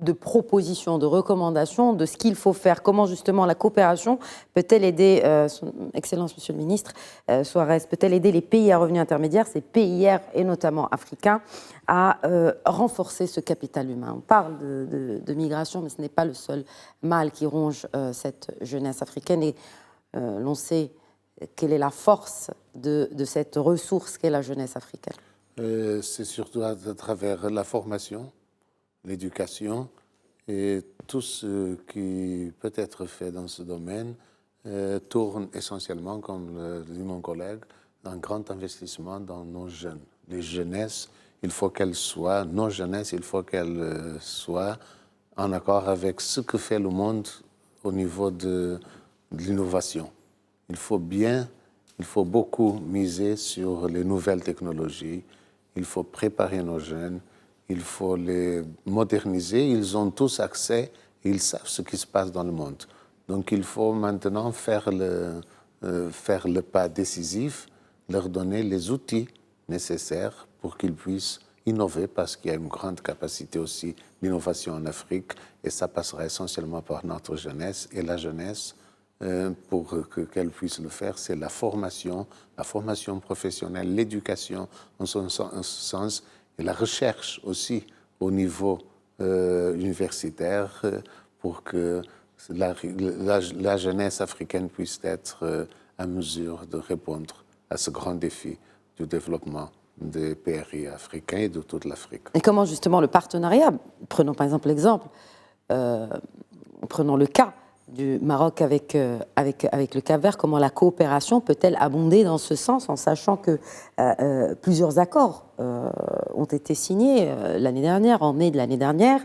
de propositions, de recommandations de ce qu'il faut faire, comment justement la coopération peut-elle aider, son Excellence Monsieur le Ministre Soares, peut-elle aider les pays à revenus intermédiaires, ces PIR et notamment africains, à renforcer ce capital humain. On parle de migration, mais ce n'est pas le seul mal qui ronge cette jeunesse africaine et l'on sait quelle est la force de cette ressource qu'est la jeunesse africaine. C'est surtout à travers la formation, l'éducation et tout ce qui peut être fait dans ce domaine tourne essentiellement, comme le dit mon collègue, un grand investissement dans nos jeunes. Les jeunesses, il faut qu'elles soient, nos jeunesses, il faut qu'elles soient en accord avec ce que fait le monde au niveau de l'innovation. Il faut beaucoup miser sur les nouvelles technologies, il faut préparer nos jeunes, il faut les moderniser, ils ont tous accès, ils savent ce qui se passe dans le monde. Donc il faut maintenant faire le pas décisif, leur donner les outils nécessaires pour qu'ils puissent innover, parce qu'il y a une grande capacité aussi d'innovation en Afrique, et ça passera essentiellement par notre jeunesse, et la jeunesse pour qu'elles puissent le faire, c'est la formation professionnelle, l'éducation en ce sens, et la recherche aussi au niveau universitaire pour que la jeunesse africaine puisse être à mesure de répondre à ce grand défi du développement des PRI africains et de toute l'Afrique. Et comment justement le partenariat, prenons par exemple l'exemple, prenons le cas du Maroc avec le Cap-Vert, comment la coopération peut-elle abonder dans ce sens en sachant que plusieurs accords ont été signés l'année dernière, en mai de l'année dernière.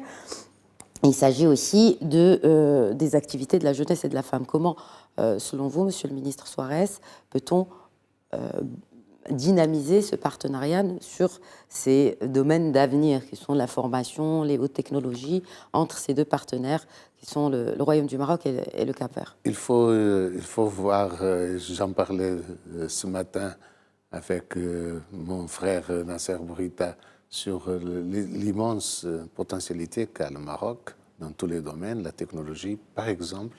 Il s'agit aussi des activités de la jeunesse et de la femme. Comment, selon vous, Monsieur le ministre Soares, peut-on dynamiser ce partenariat sur ces domaines d'avenir qui sont la formation, les hautes technologies, entre ces deux partenaires qui sont le Royaume du Maroc et le Cap-Vert? Il faut voir, j'en parlais ce matin avec mon frère Nasser Bourita, sur l'immense potentialité qu'a le Maroc dans tous les domaines, la technologie, par exemple,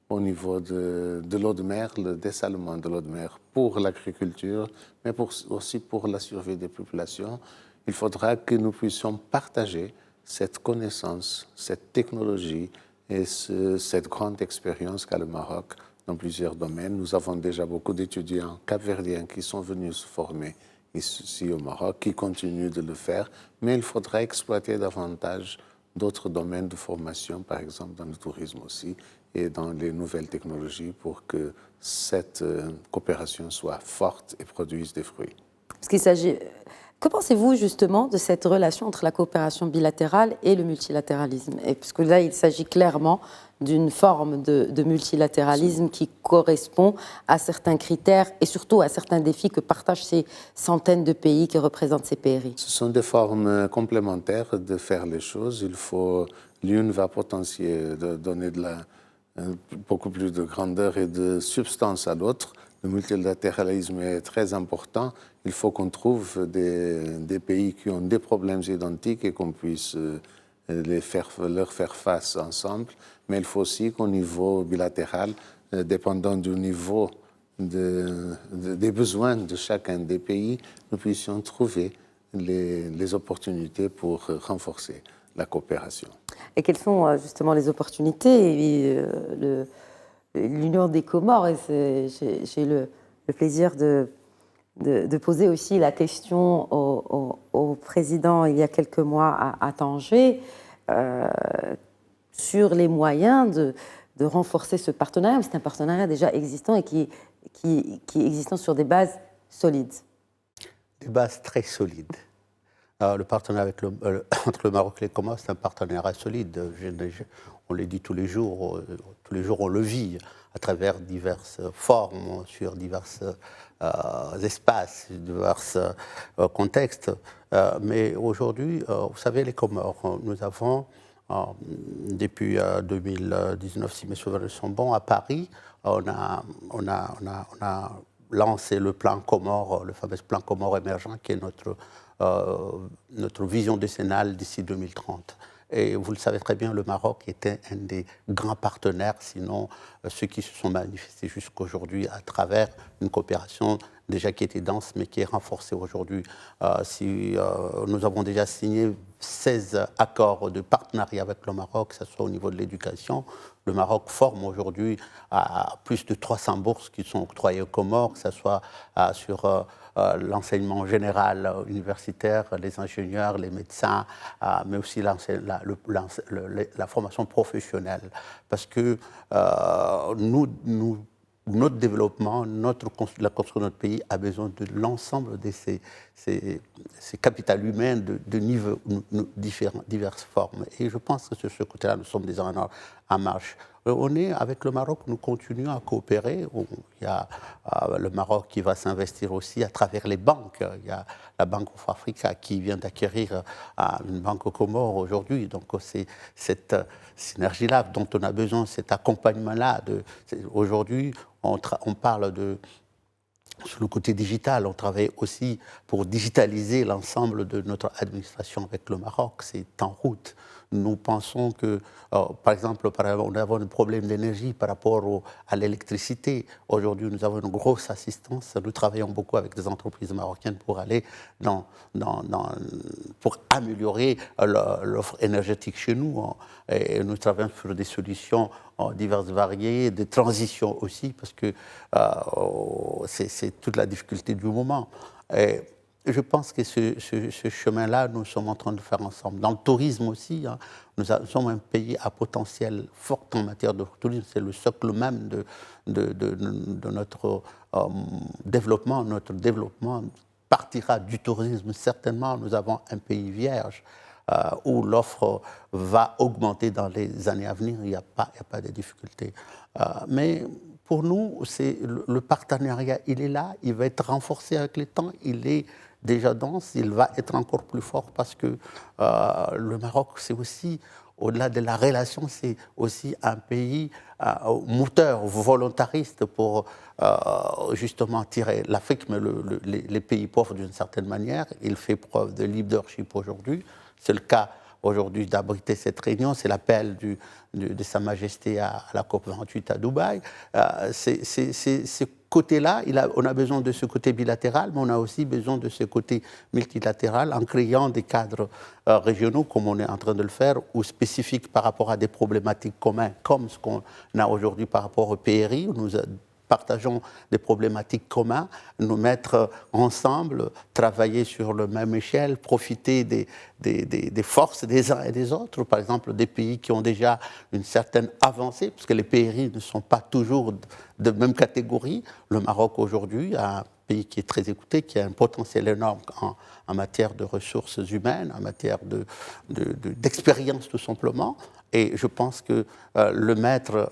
au niveau de l'eau de mer, le dessalement de l'eau de mer pour l'agriculture, mais aussi pour la survie des populations. Il faudra que nous puissions partager cette connaissance, cette technologie et cette grande expérience qu'a le Maroc dans plusieurs domaines. Nous avons déjà beaucoup d'étudiants capverdiens qui sont venus se former ici au Maroc, qui continuent de le faire, mais il faudra exploiter davantage d'autres domaines de formation, par exemple dans le tourisme aussi, et dans les nouvelles technologies pour que cette coopération soit forte et produise des fruits. Parce qu'il s'agit... Que pensez-vous justement de cette relation entre la coopération bilatérale et le multilatéralisme? Et puisque là, il s'agit clairement d'une forme de multilatéralisme qui correspond à certains critères et surtout à certains défis que partagent ces centaines de pays qui représentent ces PRI. Ce sont des formes complémentaires de faire les choses. L'une va potentier, donner beaucoup plus de grandeur et de substance à l'autre. Le multilatéralisme est très important. Il faut qu'on trouve des pays qui ont des problèmes identiques et qu'on puisse leur faire face ensemble. Mais il faut aussi qu'au niveau bilatéral, dépendant du niveau des besoins de chacun des pays, nous puissions trouver les opportunités pour renforcer la coopération. Et quelles sont justement les opportunités? L'Union des Comores, et j'ai le plaisir de poser aussi la question au président il y a quelques mois à Tanger sur les moyens de renforcer ce partenariat. C'est un partenariat déjà existant et qui est existant sur des bases solides. Des bases très solides. Le partenariat entre le Maroc et les Comores, c'est un partenariat solide. On le dit tous les jours on le vit à travers diverses formes, sur divers espaces, divers contextes. Mais aujourd'hui, vous savez, les Comores, nous avons, depuis 2019, si mes souvenirs sont bons, à Paris, on a lancé le plan Comores, le fameux plan Comores émergent, qui est notre vision décennale d'ici 2030. Et vous le savez très bien, le Maroc était un des grands partenaires, sinon ceux qui se sont manifestés jusqu'aujourd'hui à travers une coopération déjà qui était dense, mais qui est renforcée aujourd'hui. Nous avons déjà signé 16 accords de partenariat avec le Maroc, que ce soit au niveau de l'éducation. Le Maroc forme aujourd'hui à plus de 300 bourses qui sont octroyées aux Comores, que ce soit sur l'enseignement général universitaire, les ingénieurs, les médecins, mais aussi la formation professionnelle. Parce que notre développement, la construction de notre pays a besoin de l'ensemble de ces capitales humaines de niveaux diverses formes. Et je pense que sur ce côté-là, nous sommes déjà en marche. Avec le Maroc, nous continuons à coopérer. Il y a le Maroc qui va s'investir aussi à travers les banques. Il y a la Banque of Africa qui vient d'acquérir une banque aux Comores aujourd'hui. Donc c'est cette synergie-là dont on a besoin, cet accompagnement-là. Aujourd'hui, on parle de... Sur le côté digital, on travaille aussi pour digitaliser l'ensemble de notre administration avec le Maroc. C'est en route. nous pensons que, par exemple, nous avons un problème d'énergie par rapport à l'électricité. Aujourd'hui, nous avons une grosse assistance. Nous travaillons beaucoup avec des entreprises marocaines pour aller pour améliorer l'offre énergétique chez nous. Et nous travaillons sur des solutions diverses, variées, des transitions aussi, parce que c'est toute la difficulté du moment. Et je pense que ce chemin-là, nous sommes en train de faire ensemble. Dans le tourisme aussi, nous sommes un pays à potentiel fort en matière de tourisme. C'est le socle même de notre développement. Notre développement partira du tourisme, certainement. Nous avons un pays vierge où l'offre va augmenter dans les années à venir. Il n'y a pas de difficulté. Mais pour nous, le partenariat, il est là, il va être renforcé avec le temps, il est déjà dense, il va être encore plus fort parce que le Maroc, c'est aussi, au-delà de la relation, c'est aussi un pays moteur, volontariste pour justement tirer l'Afrique, mais les pays pauvres d'une certaine manière. Il fait preuve de leadership aujourd'hui. C'est le cas aujourd'hui d'abriter cette réunion, c'est l'appel de Sa Majesté à la COP28 à Dubaï. Ce côté-là, on a besoin de ce côté bilatéral, mais on a aussi besoin de ce côté multilatéral en créant des cadres régionaux, comme on est en train de le faire, ou spécifiques par rapport à des problématiques communes, comme ce qu'on a aujourd'hui par rapport au PRI, où nous partageons des problématiques communes, nous mettre ensemble, travailler sur la même échelle, profiter des forces des uns et des autres. Par exemple, des pays qui ont déjà une certaine avancée, parce que les PRI ne sont pas toujours de même catégorie. Le Maroc aujourd'hui a un pays qui est très écouté, qui a un potentiel énorme en matière de ressources humaines, en matière d'expérience tout simplement. Et je pense que le mettre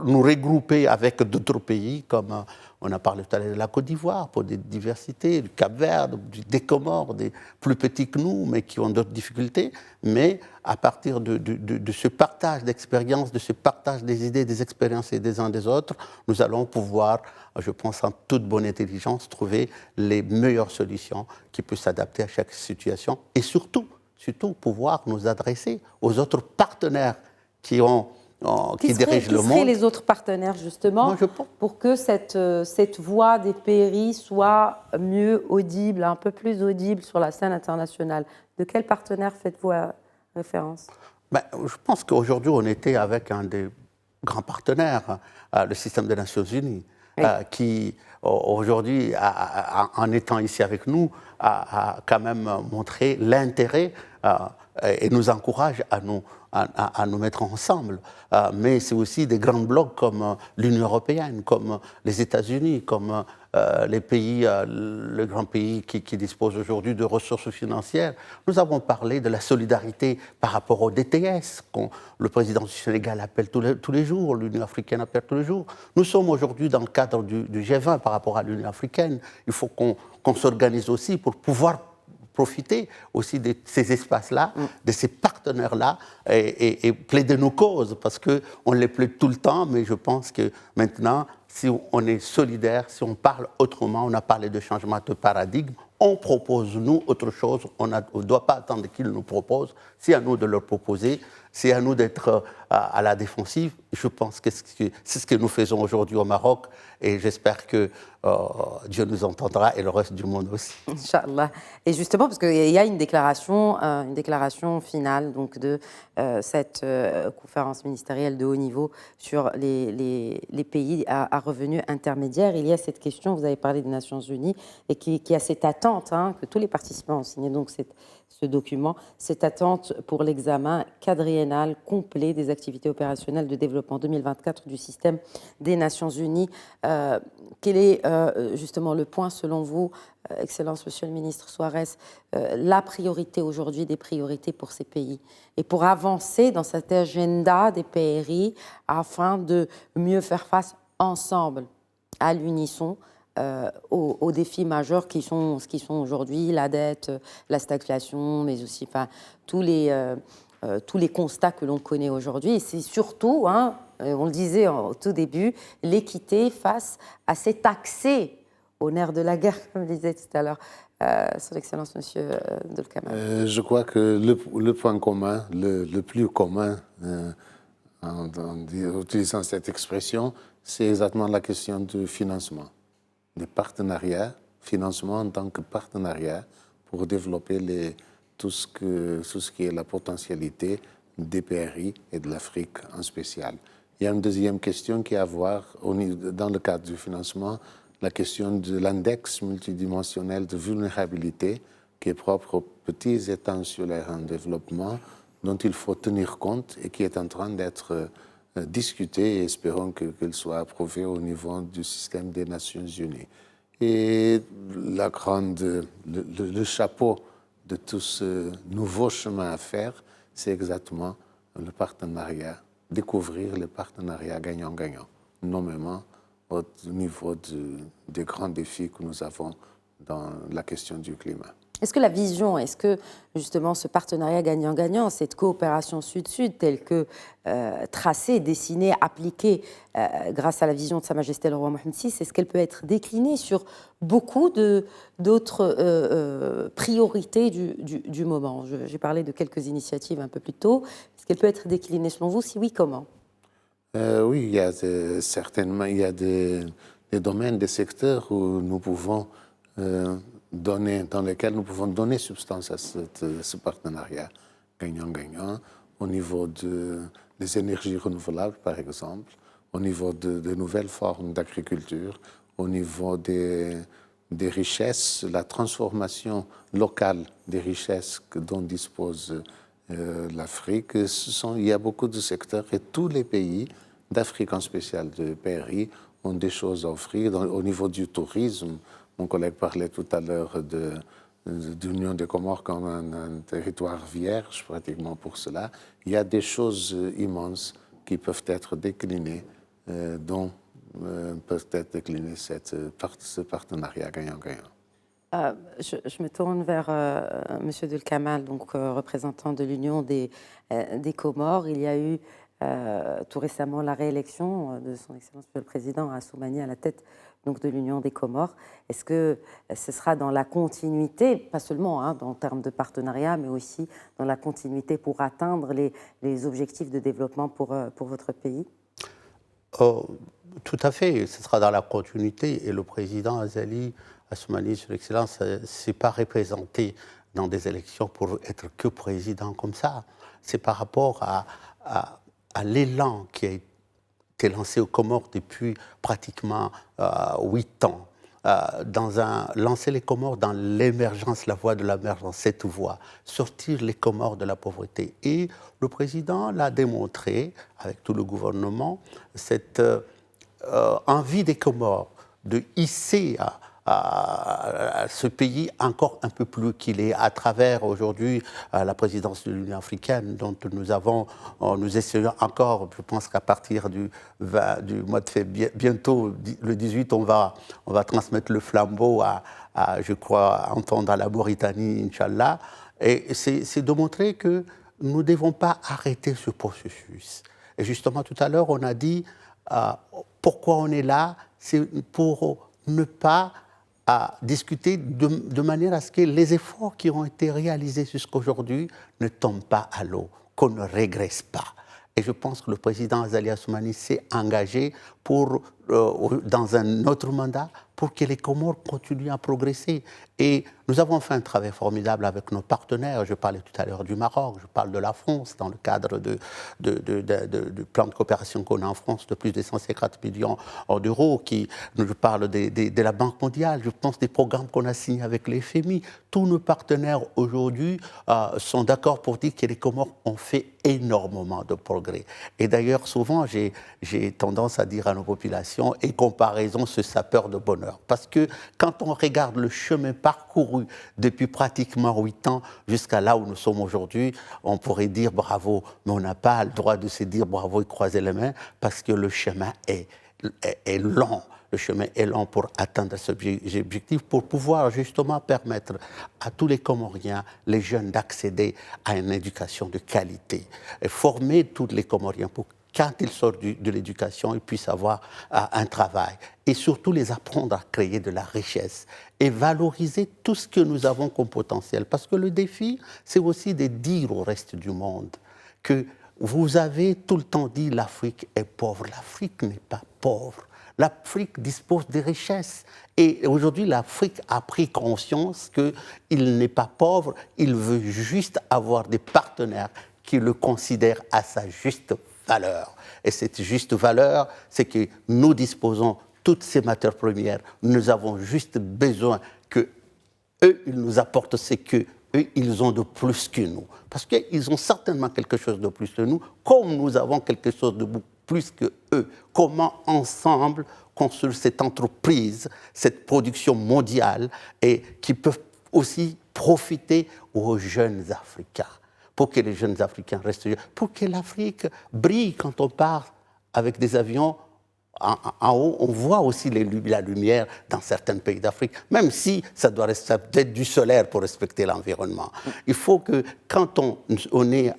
nous regrouper avec d'autres pays, comme on a parlé tout à l'heure de la Côte d'Ivoire, pour des diversités, du Cap-Vert, des Comores, des plus petits que nous, mais qui ont d'autres difficultés. Mais à partir de ce partage d'expériences, de ce partage des idées, des expériences et des uns des autres, nous allons pouvoir, je pense en toute bonne intelligence, trouver les meilleures solutions qui peuvent s'adapter à chaque situation et surtout pouvoir nous adresser aux autres partenaires qui dirigent le monde. Qui seraient les autres partenaires, justement, pour que cette voix des PRI soit mieux audible, un peu plus audible sur la scène internationale? De quel partenaire faites-vous référence? Je pense qu'aujourd'hui, on était avec un des grands partenaires, le système des Nations Unies, oui. Qui, aujourd'hui, en étant ici avec nous, a quand même montré l'intérêt et nous encourage à nous mettre ensemble. Mais c'est aussi des grands blocs comme l'Union européenne, comme les États-Unis, comme les pays, le grand pays qui dispose aujourd'hui de ressources financières. Nous avons parlé de la solidarité par rapport au DTS, que le président du Sénégal appelle tous les jours, l'Union africaine appelle tous les jours. Nous sommes aujourd'hui dans le cadre du G20 par rapport à l'Union africaine. Il faut qu'on s'organise aussi pour pouvoir profiter aussi de ces espaces-là, de ces partenaires-là et plaider nos causes, parce qu'on les plaide tout le temps, mais je pense que maintenant, si on est solidaire, si on parle autrement, on a parlé de changement de paradigme, on propose, nous, autre chose, on ne doit pas attendre qu'ils nous proposent, c'est à nous de leur proposer, c'est à nous d'être à la défensive. Je pense que c'est ce que nous faisons aujourd'hui au Maroc et j'espère que Dieu nous entendra et le reste du monde aussi. Inch'Allah. Et justement, parce qu'il y a une déclaration finale donc, de cette conférence ministérielle de haut niveau sur les pays à revenus intermédiaires, il y a cette question, vous avez parlé des Nations Unies, et qui a cette attente, que tous les participants ont signé donc ce document, cette attente pour l'examen quadriennal complet des activités opérationnelles de développement 2024 du système des Nations Unies. Quel est justement le point, selon vous, Excellence Monsieur le Ministre Soares, la priorité aujourd'hui des priorités pour ces pays et pour avancer dans cet agenda des PRI afin de mieux faire face ensemble, à l'unisson, aux défis majeurs qui sont aujourd'hui la dette, la stagflation, mais aussi tous les constats que l'on connaît aujourd'hui. Et c'est surtout, on le disait au tout début, l'équité face à cet accès au nerf de la guerre, comme disait tout à l'heure Son Excellence Monsieur Abdel Kamal. Je crois que le point commun, le plus commun, en utilisant cette expression, c'est exactement la question du financement, des partenariats, financement en tant que partenariat pour développer tout ce qui est la potentialité des PRI et de l'Afrique en spécial. Il y a une deuxième question qui est à voir dans le cadre du financement, la question de l'index multidimensionnel de vulnérabilité qui est propre aux petits États insulaires en développement, dont il faut tenir compte et qui est en train d'être discuté et espérons qu'il soit approuvé au niveau du système des Nations Unies. Et le chapeau de tout ce nouveau chemin à faire, c'est exactement le partenariat, découvrir le partenariat gagnant-gagnant, nommément au niveau des grands défis que nous avons dans la question du climat. Est-ce que la vision, est-ce que justement ce partenariat gagnant-gagnant, cette coopération sud-sud telle que tracée, dessinée, appliquée grâce à la vision de Sa Majesté le Roi Mohammed VI, est-ce qu'elle peut être déclinée sur beaucoup d'autres priorités du moment? J'ai parlé de quelques initiatives un peu plus tôt. Est-ce qu'elle peut être déclinée selon vous? Si oui, comment? Oui, il y a certainement des domaines, des secteurs où nous pouvons dans lesquels nous pouvons donner substance à ce partenariat gagnant-gagnant, au niveau des énergies renouvelables, par exemple, au niveau de nouvelles formes d'agriculture, au niveau des richesses, la transformation locale des richesses dont dispose l'Afrique. Il y a beaucoup de secteurs et tous les pays d'Afrique, en spécial de PRI, ont des choses à offrir. Au niveau du tourisme, mon collègue parlait tout à l'heure de l'Union des Comores comme un territoire vierge, pratiquement pour cela. Il y a des choses immenses qui peuvent être déclinées, dont peut être décliné ce partenariat gagnant-gagnant. Je me tourne vers M. Abdel Kamal, donc représentant de l'Union des Comores. Il y a eu tout récemment la réélection de son Excellence le Président Assoumani à la tête donc, de l'Union des Comores. Est-ce que ce sera dans la continuité, pas seulement en termes de partenariat, mais aussi dans la continuité pour atteindre les objectifs de développement pour votre pays? Tout à fait, ce sera dans la continuité. Et le président Azali Assoumani, Son Excellence, ne s'est pas représenté dans des élections pour être que président comme ça. C'est par rapport à l'élan qui a été lancé aux Comores depuis pratiquement 8 ans. Lancer les Comores dans l'émergence, la voie de l'émergence, cette voie, sortir les Comores de la pauvreté. Et le président l'a démontré, avec tout le gouvernement, cette envie des Comores de hisser à ce pays encore un peu plus qu'il est, à travers aujourd'hui la présidence de l'Union africaine, dont nous essayons encore, je pense qu'à partir du mois de février, bientôt le 18, on va transmettre le flambeau je crois, entendre à la Mauritanie, Inch'Allah. Et c'est de montrer que nous ne devons pas arrêter ce processus. Et justement, tout à l'heure, on a dit pourquoi on est là, c'est pour ne pas discuter de manière à ce que les efforts qui ont été réalisés jusqu'aujourd'hui ne tombent pas à l'eau, qu'on ne régresse pas. Et je pense que le président Azali Assoumani s'est engagé dans un autre mandat pour que les Comores continuent à progresser. Et nous avons fait un travail formidable avec nos partenaires. Je parlais tout à l'heure du Maroc, je parle de la France dans le cadre du plan de coopération qu'on a en France de plus de 150 millions d'euros. Je parle de la Banque mondiale, je pense des programmes qu'on a signés avec les FMI. Tous nos partenaires aujourd'hui sont d'accord pour dire que les Comores ont fait énormément de progrès. Et d'ailleurs, souvent, j'ai tendance à dire à nos populations, et comparaison, c'est sa peur de bonheur. Parce que quand on regarde le chemin parcouru depuis pratiquement 8 ans jusqu'à là où nous sommes aujourd'hui, on pourrait dire bravo, mais on n'a pas le droit de se dire bravo et croiser les mains parce que le chemin est long. Le chemin est long pour atteindre cet objectif, pour pouvoir justement permettre à tous les Comoriens, les jeunes, d'accéder à une éducation de qualité et former tous les Comoriens pour quand ils sortent de l'éducation, ils puissent avoir un travail. Et surtout, les apprendre à créer de la richesse et valoriser tout ce que nous avons comme potentiel. Parce que le défi, c'est aussi de dire au reste du monde que vous avez tout le temps dit l'Afrique est pauvre. L'Afrique n'est pas pauvre. L'Afrique dispose de richesses. Et aujourd'hui, l'Afrique a pris conscience qu'il n'est pas pauvre, il veut juste avoir des partenaires qui le considèrent à sa juste valeur. Et cette juste valeur, c'est que nous disposons toutes ces matières premières. Nous avons juste besoin que eux, ils nous apportent ce que eux, ils ont de plus que nous. Parce qu'ils ont certainement quelque chose de plus que nous, comme nous avons quelque chose de plus que eux. Comment ensemble construire cette entreprise, cette production mondiale, et qui peuvent aussi profiter aux jeunes Africains, pour que les jeunes Africains restent jeunes, pour que l'Afrique brille. Quand on part avec des avions en haut, on voit aussi la lumière dans certains pays d'Afrique, même si ça doit rester peut-être du solaire pour respecter l'environnement. Il faut que quand on est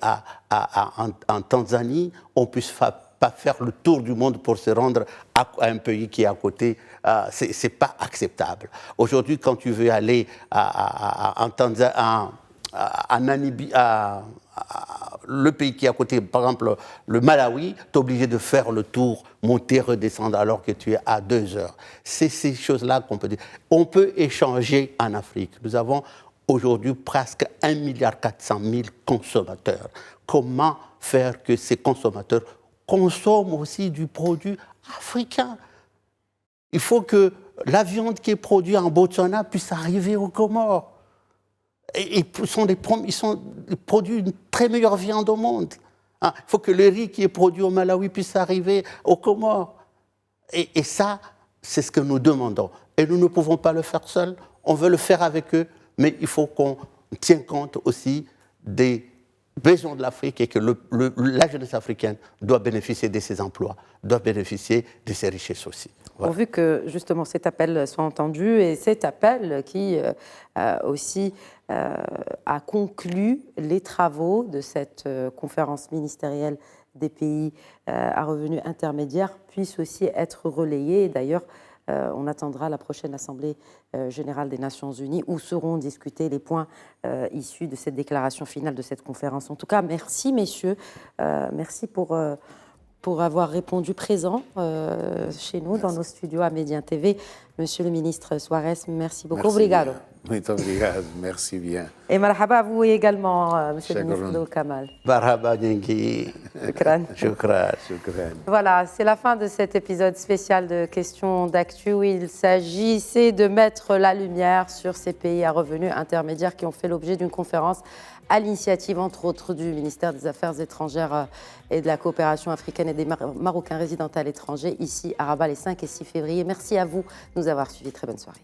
en Tanzanie, on puisse pas faire le tour du monde pour se rendre à un pays qui est à côté. C'est pas acceptable. Aujourd'hui, quand tu veux aller en Tanzanie, en Namibie, le pays qui est à côté, par exemple le Malawi, tu es obligé de faire le tour, monter, redescendre alors que tu es à 2 heures. C'est ces choses-là qu'on peut dire. On peut échanger en Afrique. Nous avons aujourd'hui presque 1,4 milliard consommateurs. Comment faire que ces consommateurs consomment aussi du produit africain? Il faut que la viande qui est produite en Botswana puisse arriver aux Comores. Et ils produisent une très meilleure viande au monde. Il faut que le riz qui est produit au Malawi puisse arriver aux Comores. Et ça, c'est ce que nous demandons. Et nous ne pouvons pas le faire seuls. On veut le faire avec eux, mais il faut qu'on tienne compte aussi des besoins de l'Afrique et que la jeunesse africaine doit bénéficier de ses emplois, doit bénéficier de ses richesses aussi. Voilà. Pourvu que justement cet appel soit entendu, et cet appel qui aussi a conclu les travaux de cette conférence ministérielle des pays à revenus intermédiaires puisse aussi être relayé. Et d'ailleurs, on attendra la prochaine Assemblée générale des Nations Unies où seront discutés les points issus de cette déclaration finale de cette conférence. En tout cas, merci messieurs, merci pour avoir répondu présent chez nous, dans nos studios à Médien TV. Monsieur le ministre Soares, merci beaucoup. Obrigado. Muito obrigado, merci bien. Et marhaba à vous également, monsieur le ministre Abdul Kamal. Marhaba Nyengi. Shukran. Voilà, c'est la fin de cet épisode spécial de Questions d'actu où il s'agissait de mettre la lumière sur ces pays à revenus intermédiaires qui ont fait l'objet d'une conférence à l'initiative, entre autres, du ministère des Affaires étrangères et de la coopération africaine et des Marocains résidant à l'étranger, ici à Rabat, les 5 et 6 février. Merci à vous de nous avoir suivis. Très bonne soirée.